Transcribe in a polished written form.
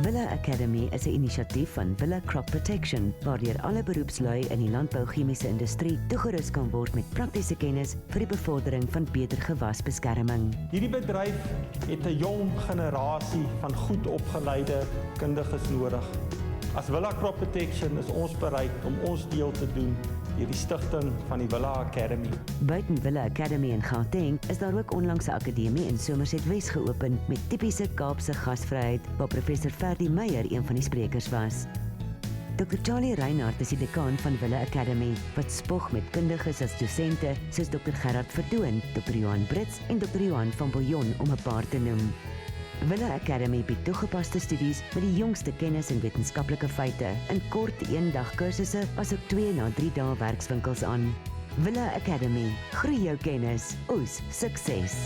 Villa Academy is 'n inisiatief van Villa Crop Protection, waardeur alle beroepslui in die landbouchemiese industrie toegerus kan word met praktiese kennis vir die bevordering van beter gewasbeskerming. Hierdie bedryf het 'n jong generasie van goed opgeleide kundiges nodig. As Villa Crop Protection is ons bereid om ons deel te doen deur die stigting van die Villa Academy. Buiten Villa Academy in Gauteng is daar ook onlangs 'n akademie in Somerset Wes geopen met tipiese Kaapse gasvryheid, waar professor Ferdi Meyer een van die sprekers was. Dr. Charlie Reinhardt is die dekaan van Villa Academy, wat spog met kundiges as dosente soos Dr. Gerard Verdoon, Dr. Johan Brits en Dr. Johan van Bouillon om 'n paar te noem. Villa Academy bied toegepaste studies met die jongste kennis en wetenskaplike feite in kort eendag kursusse asook 2 na 3 dae werkswinkels aan. Villa Academy, groei jou kennis, oes sukses.